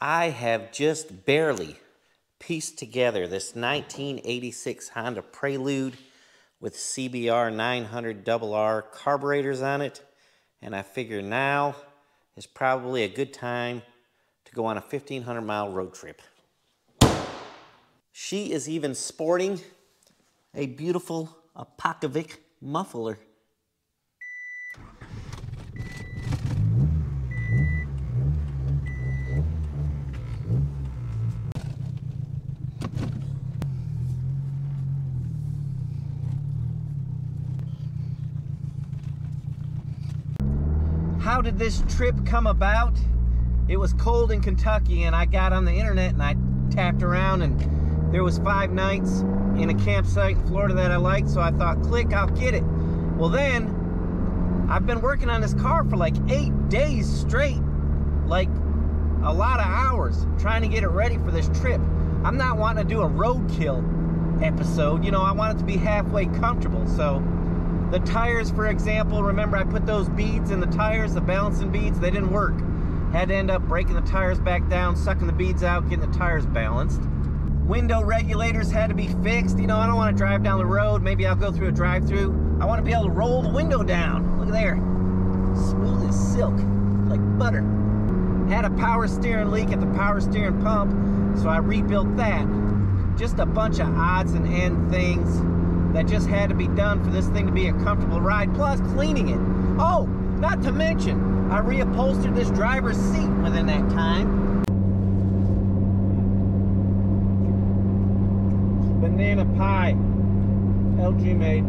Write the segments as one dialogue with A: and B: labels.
A: I have just barely pieced together this 1986 Honda Prelude with CBR 900RR carburetors on it, and I figure now is probably a good time to go on a 1,500-mile road trip. She is even sporting a beautiful Apocalyptic muffler. How did this trip come about? It was cold in Kentucky and I got on the internet and I tapped around and there was 5 nights in a campsite in Florida that I liked, so I thought, click, I'll get it. Well then, I've been working on this car for like 8 days straight, like a lot of hours, trying to get it ready for this trip. I'm not wanting to do a roadkill episode, you know, I want it to be halfway comfortable. So the tires, for example, remember I put those beads in the tires, the balancing beads, they didn't work. Had to end up breaking the tires back down, sucking the beads out, getting the tires balanced. Window regulators had to be fixed. You know, I don't want to drive down the road. Maybe I'll go through a drive-through. I want to be able to roll the window down. Look at there. Smooth as silk, like butter. Had a power steering leak at the power steering pump, so I rebuilt that. Just a bunch of odds and end things that just had to be done for this thing to be a comfortable ride, plus cleaning it. Oh, not to mention, I reupholstered this driver's seat within that time. Banana pie, LG made,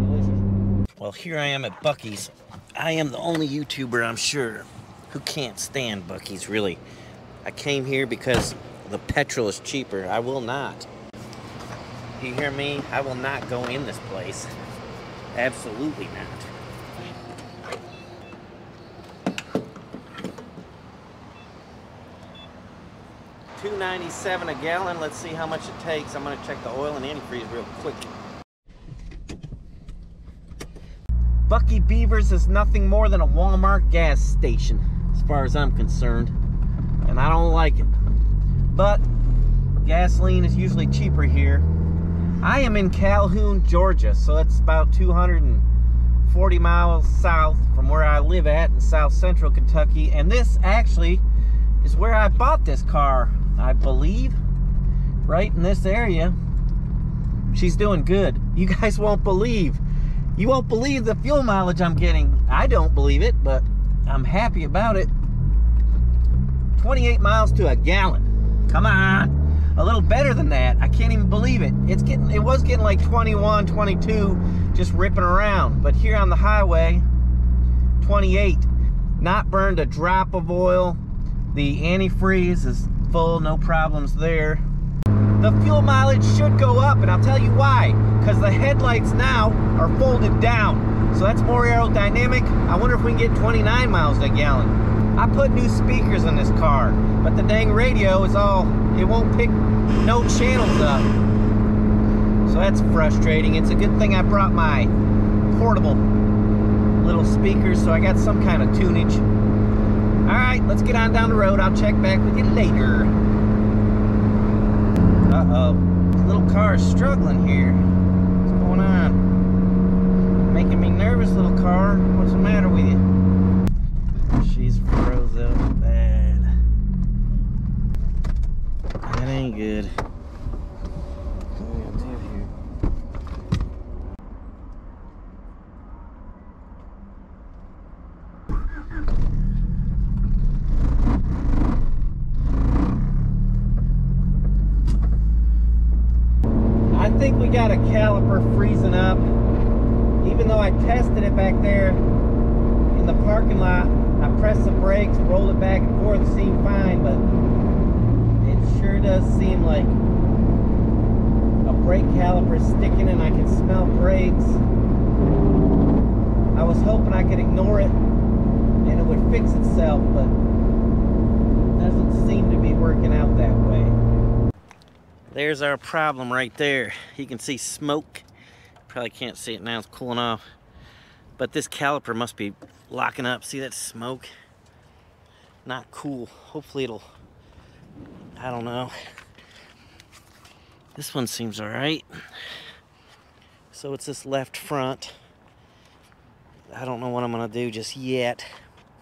A: delicious. Well, here I am at Buc-ee's. I am the only YouTuber, I'm sure, who can't stand Buc-ee's, really. I came here because the petrol is cheaper. I will not. You hear me? I will not go in this place. Absolutely not. $2.97 a gallon. Let's see how much it takes. I'm going to check the oil and antifreeze real quick. Buc-ee Beavers is nothing more than a Walmart gas station, as far as I'm concerned. And I don't like it. But gasoline is usually cheaper here. I am in Calhoun, Georgia, so it's about 240 miles south from where I live at in south central Kentucky, and this actually is where I bought this car, I believe, right in this area. She's doing good. You guys won't believe. You won't believe the fuel mileage I'm getting. I don't believe it, but I'm happy about it. 28 miles to a gallon. Come on. A little better than that. I can't even believe it. It was getting like 21, 22, just ripping around. But here on the highway, 28. Not burned a drop of oil. The antifreeze is full, no problems there. The fuel mileage should go up, and I'll tell you why. Because the headlights now are folded down. So that's more aerodynamic. I wonder if we can get 29 miles a gallon. I put new speakers in this car, but the dang radio is all, it won't pick no channels up. So that's frustrating. It's a good thing I brought my portable little speakers, so I got some kind of tunage. All right, let's get on down the road. I'll check back with you later. Uh-oh, this little car is struggling here. What's going on? Making me nervous, little car. What's the matter with you? She's froze up bad. That ain't good. I think we got a caliper freezing up. Even though I tested it back there in the parking lot, I pressed the brakes, rolled it back and forth, it seemed fine, but it sure does seem like a brake caliper is sticking and I can smell brakes. I was hoping I could ignore it and it would fix itself, but it doesn't seem to be working out that way. There's our problem right there. You can see smoke. Probably can't see it now, it's cooling off. But this caliper must be locking up. See that smoke? Not cool. Hopefully it'll I don't know. This one seems all right. So it's this left front. I don't know what I'm gonna do just yet.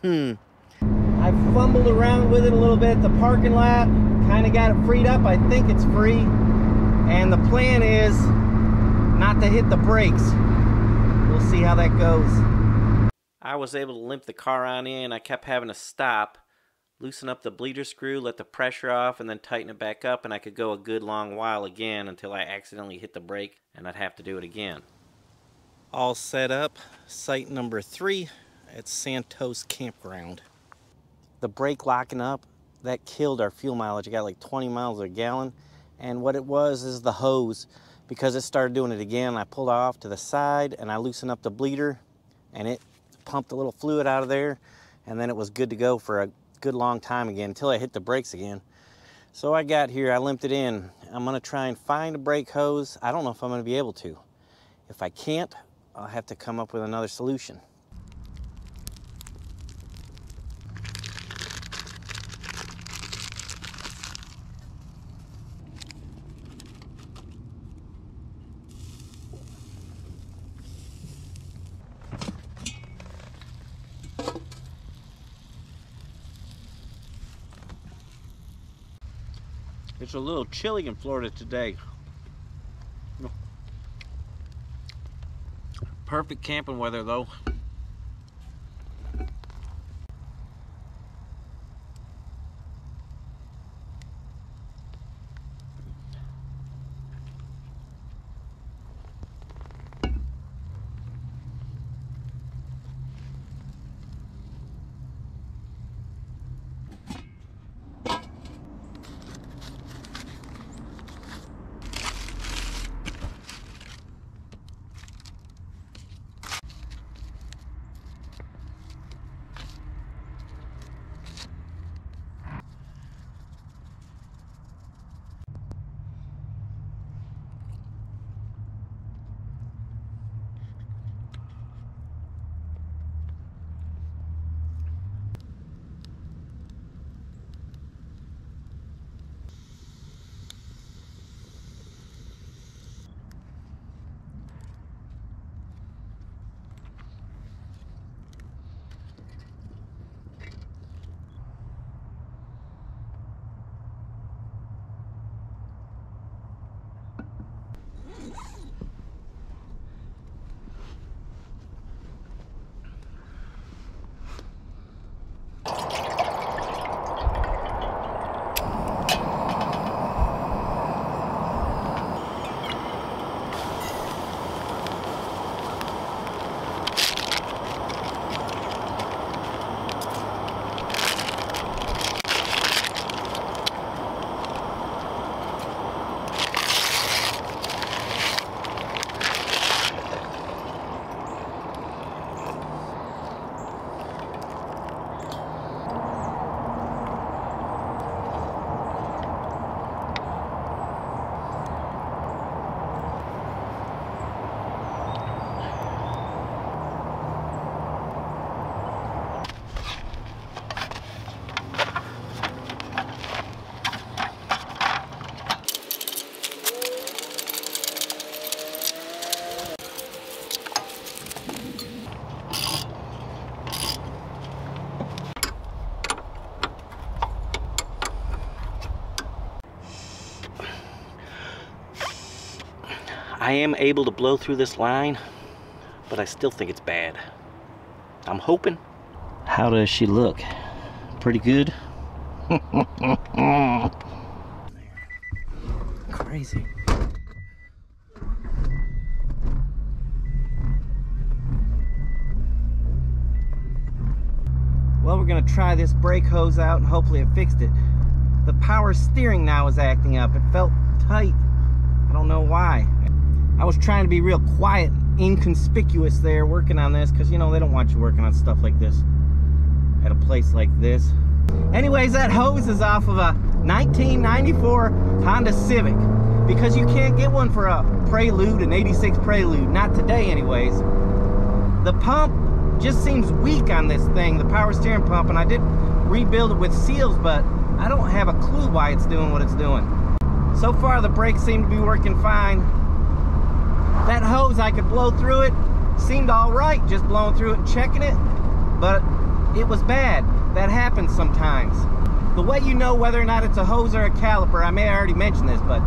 A: I fumbled around with it a little bit at the parking lot. Kind of got it freed up. I think it's free. And the plan is not to hit the brakes. We'll see how that goes. I was able to limp the car on in. I kept having to stop, loosen up the bleeder screw, let the pressure off, and then tighten it back up, and I could go a good long while again until I accidentally hit the brake, and I'd have to do it again. All set up. Site number 3 at Santos Campground. The brake locking up, that killed our fuel mileage. I got like 20 miles a gallon, and what it was is the hose. Because it started doing it again, I pulled off to the side, and I loosened up the bleeder, and it pumped a little fluid out of there, and then it was good to go for a good long time again until I hit the brakes again. So I got here, I limped it in. I'm gonna try and find a brake hose. I don't know if I'm gonna be able to. If I can't, I'll have to come up with another solution. It's a little chilly in Florida today. Perfect camping weather though. I am able to blow through this line, but I still think it's bad. I'm hoping. How does she look? Pretty good? Crazy. Well, we're gonna try this brake hose out and hopefully it fixed it. The power steering now is acting up. It felt tight. I don't know why. I was trying to be real quiet, inconspicuous there working on this, because you know they don't want you working on stuff like this at a place like this. Anyways, that hose is off of a 1994 Honda Civic, because you can't get one for a Prelude, an 86 Prelude, not today anyways. The pump just seems weak on this thing, the power steering pump, and I did rebuild it with seals, but I don't have a clue why why it's doing what it's doing. So far the brakes seem to be working fine. That hose, I could blow through it, seemed all right, just blowing through it and checking it, but it was bad. That happens sometimes. The way you know whether or not it's a hose or a caliper, I may have already mentioned this, but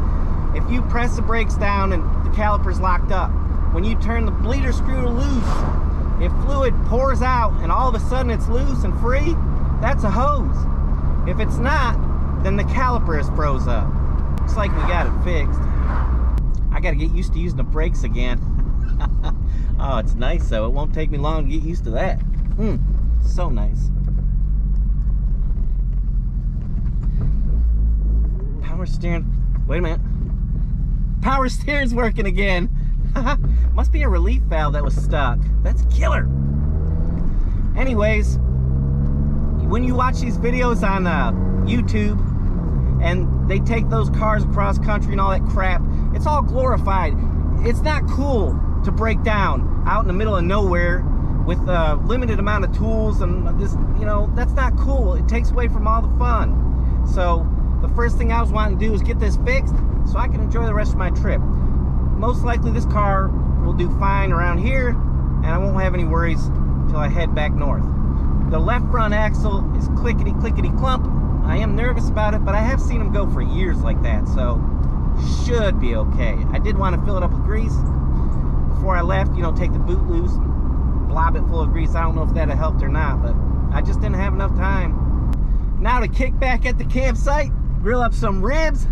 A: if you press the brakes down and the caliper's locked up, when you turn the bleeder screw loose, if fluid pours out and all of a sudden it's loose and free, that's a hose. If it's not, then the caliper is froze up. Looks like we got it fixed. I gotta get used to using the brakes again. Oh, it's nice though. It won't take me long to get used to that. So nice. Power steering. Wait a minute. Power steering's working again. Must be a relief valve that was stuck. That's killer. Anyways, when you watch these videos on YouTube and they take those cars across country and all that crap, it's all glorified. It's not cool to break down out in the middle of nowhere with a limited amount of tools and this, you know, that's not cool. It takes away from all the fun. So the first thing I was wanting to do was get this fixed so I can enjoy the rest of my trip. Most likely this car will do fine around here and I won't have any worries until I head back north. The left front axle is clickety clump. I am nervous about it, but I have seen them go for years like that, so should be okay. I did want to fill it up with grease before I left, you know, take the boot loose, blob it full of grease. I don't know if that helped or not, but I just didn't have enough time. Now to kick back at the campsite, grill up some ribs,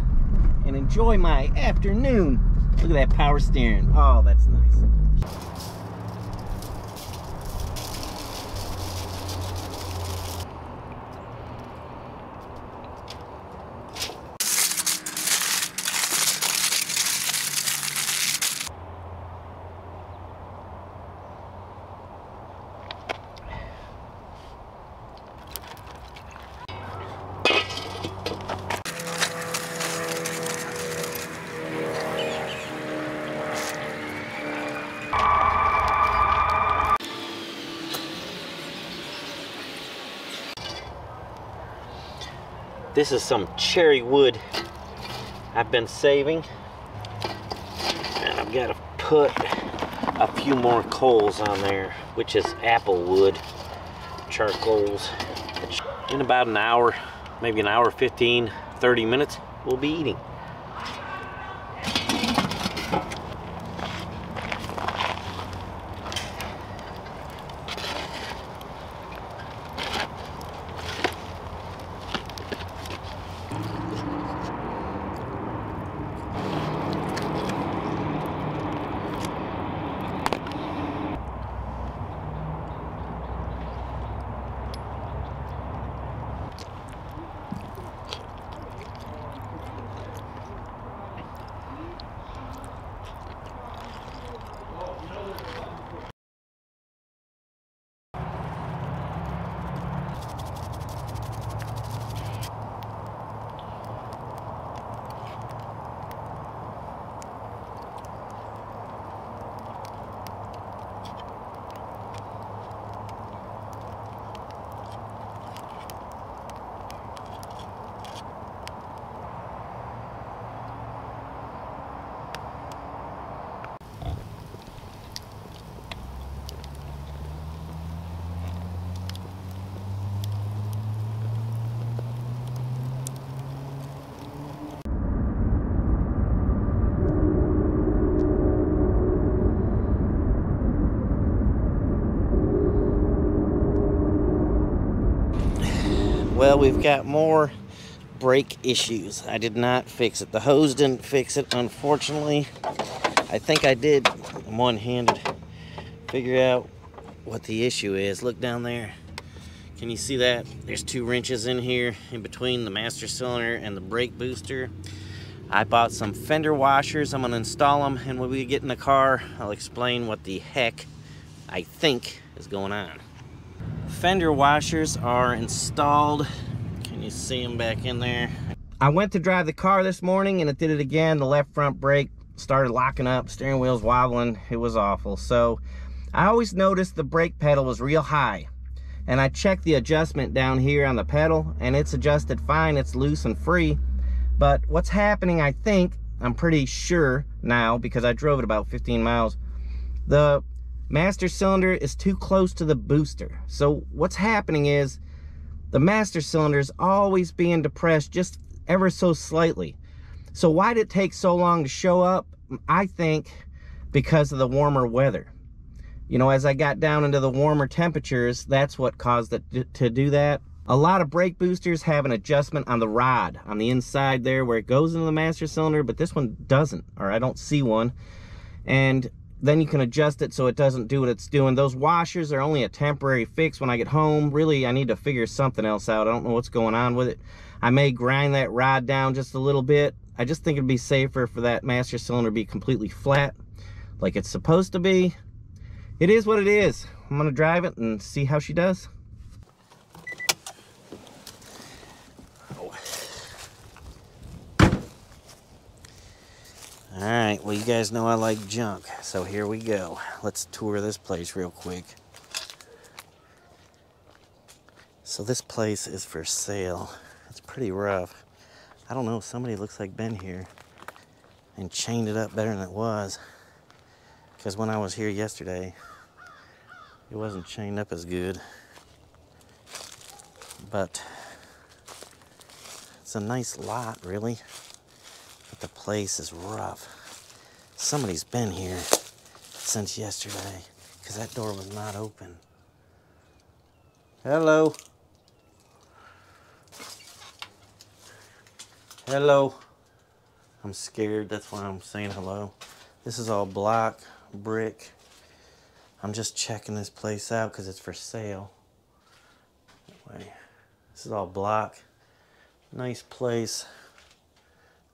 A: and enjoy my afternoon. Look at that power steering. Oh, that's nice. This is some cherry wood I've been saving, and I've got to put a few more coals on there, which is apple wood, charcoals. In about an hour, maybe an hour 15, 30 minutes, we'll be eating. Well, we've got more brake issues. I did not fix it. The hose didn't fix it, unfortunately. I think I did one-handed figure out what the issue is. Look down there. Can you see that? There's 2 wrenches in here in between the master cylinder and the brake booster. I bought some fender washers. I'm going to install them, and when we get in the car, I'll explain what the heck I think is going on. Fender washers are installed. Can you see them back in there? I went to drive the car this morning and it did it again. The left front brake started locking up, steering wheel's wobbling. It was awful. So I always noticed the brake pedal was real high, and I checked the adjustment down here on the pedal and it's adjusted fine. It's loose and free. But what's happening, I think, I'm pretty sure now, because I drove it about 15 miles, the master cylinder is too close to the booster. So what's happening is the master cylinder is always being depressed just ever so slightly. So why did it take so long to show up? I think because of the warmer weather. You know, as I got down into the warmer temperatures, that's what caused it to do that. A lot of brake boosters have an adjustment on the rod, on the inside there where it goes into the master cylinder, but this one doesn't, or I don't see one. And then you can adjust it so it doesn't do what it's doing. Those washers are only a temporary fix when I get home. Really, I need to figure something else out. I don't know what's going on with it. I may grind that rod down just a little bit. I just think it'd be safer for that master cylinder to be completely flat, like it's supposed to be. It is what it is. I'm gonna drive it and see how she does. Alright, well, you guys know I like junk, so here we go. Let's tour this place real quick. So this place is for sale. It's pretty rough. I don't know, somebody looks like been here and chained it up better than it was. Because when I was here yesterday, it wasn't chained up as good. But it's a nice lot, really. But the place is rough. Somebody's been here since yesterday, because that door was not open. Hello. Hello. I'm scared, that's why I'm saying hello. This is all block, brick. I'm just checking this place out because it's for sale. Anyway, this is all block. Nice place.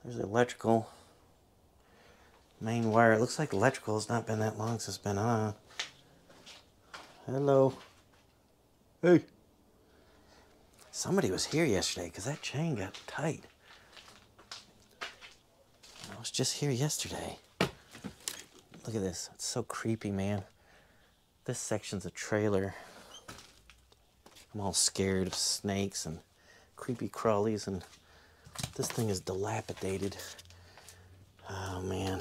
A: There's electrical. Main wire. It looks like electrical has not been that long since it's been on. Hello. Hey. Somebody was here yesterday because that chain got tight. I was just here yesterday. Look at this. It's so creepy, man. This section's a trailer. I'm all scared of snakes and creepy crawlies, and this thing is dilapidated. Oh, man.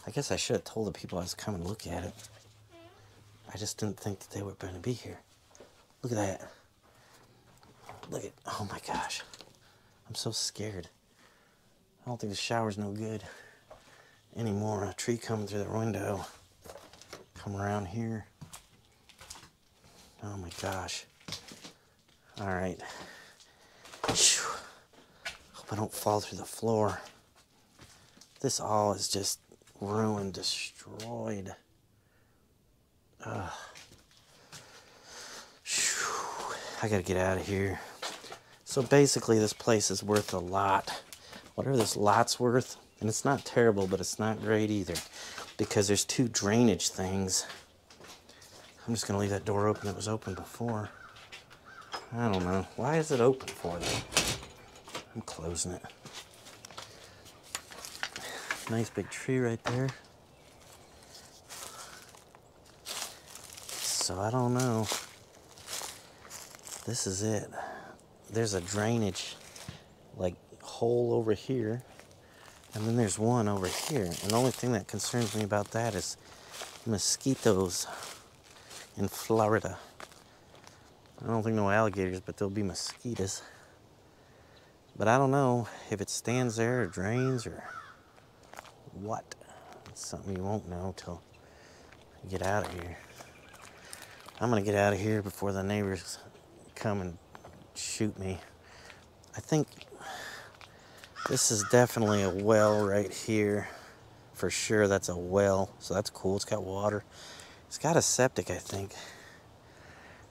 A: I guess I should have told the people I was coming to look at it. I just didn't think that they were going to be here. Look at that. Look at, oh my gosh. I'm so scared. I don't think the shower's no good anymore. A tree coming through the window. Come around here. Oh my gosh. All right. Hope I don't fall through the floor. This all is just ruined, destroyed. I gotta get out of here. So basically this place is worth a lot. Whatever this lot's worth, and it's not terrible, but it's not great either, because there's two drainage things. I'm just gonna leave that door open. It was open before. I don't know. Why is it open for though? I'm closing it. Nice big tree right there. So I don't know. This is it. There's a drainage like hole over here, and then there's one over here. And the only thing that concerns me about that is mosquitoes in Florida. I don't think no alligators, but there'll be mosquitoes. But I don't know if it stands there or drains or what. It's something you won't know till you get out of here. I'm gonna get out of here before the neighbors come and shoot me. I think this is definitely a well right here. For sure, that's a well. So that's cool. It's got water. It's got a septic, I think.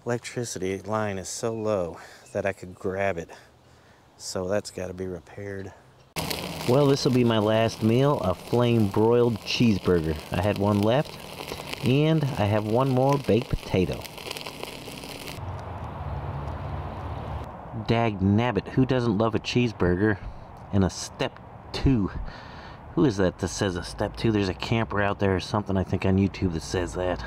A: Electricity line is so low that I could grab it. So that's got to be repaired. Well, this will be my last meal, a flame broiled cheeseburger. I had one left, and I have one more baked potato. Dag nabbit, who doesn't love a cheeseburger? And a step 2. Who is that says a step 2? There's a camper out there or something, I think, on YouTube that says that.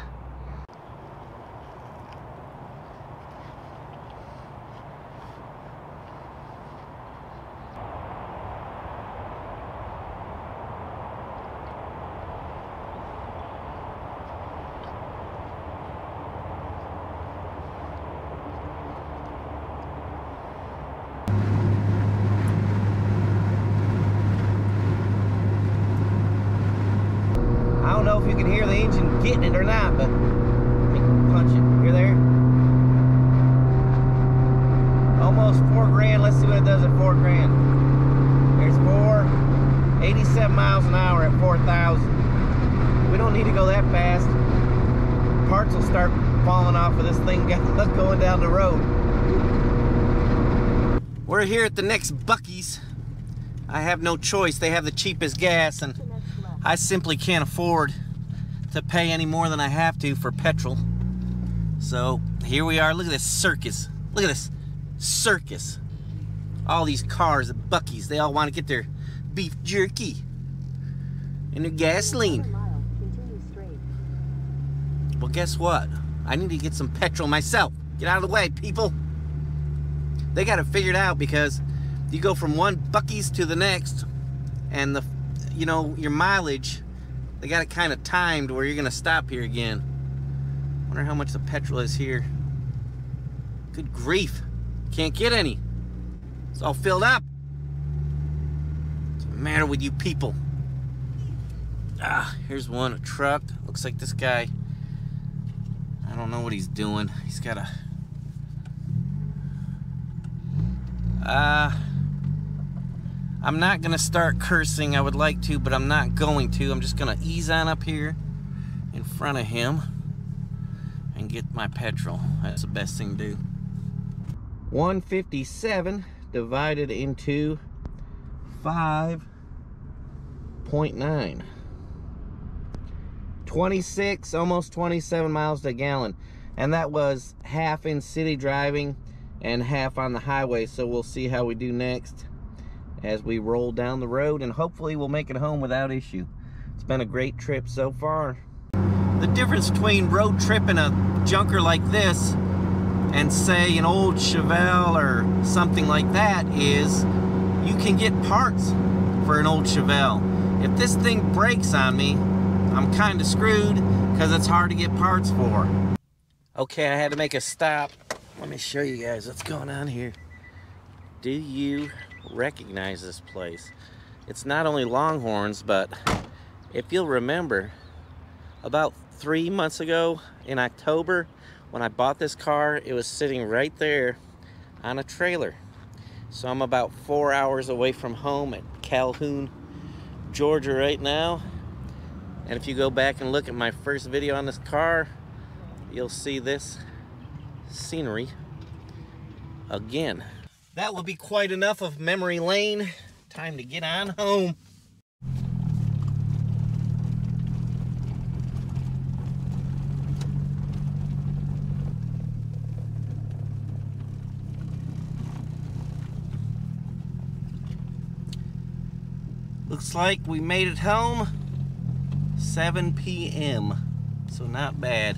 A: you can hear the engine getting it or not, but let me punch it. Hear there? Almost 4 grand. Let's see what it does at 4 grand. There's 87 miles an hour at 4,000. We don't need to go that fast. Parts will start falling off of this thing going down the road. We're here at the next Buc-ee's. I have no choice. They have the cheapest gas, and I simply can't afford to pay any more than I have to for petrol. So here we are. Look at this circus. Look at this circus. All these cars at Buc-ee's, they all want to get their beef jerky and their gasoline. Well, guess what? I need to get some petrol myself. Get out of the way, people. They got it figured out, because you go from one Buc-ee's to the next, and your mileage, they got it kind of timed where you're gonna stop here again. Wonder how much the petrol is here. Good grief. Can't get any. It's all filled up. What's the matter with you people? Here's one, a truck. Looks like this guy, I don't know what he's doing. He's got a... I'm not gonna start cursing. I would like to, but I'm not going to. I'm just gonna ease on up here in front of him and get my petrol. That's the best thing to do. 157 divided into 5.9. 26, almost 27 miles to a gallon. And that was half in city driving and half on the highway. So we'll see how we do next as we roll down the road, and hopefully we'll make it home without issue. It's been a great trip so far. The difference between road tripping a junker like this and say an old Chevelle or something like that is you can get parts for an old Chevelle. If this thing breaks on me, I'm kind of screwed, because it's hard to get parts for. Okay, I had to make a stop. Let me show you guys what's going on here. Do you recognize this place? It's not only Longhorns, but if you'll remember, about 3 months ago in October, when I bought this car, it was sitting right there on a trailer. So I'm about 4 hours away from home at Calhoun, Georgia right now. And if you go back and look at my first video on this car, you'll see this scenery again. That will be quite enough of memory lane. Time to get on home. Looks like we made it home. 7 p.m. So not bad.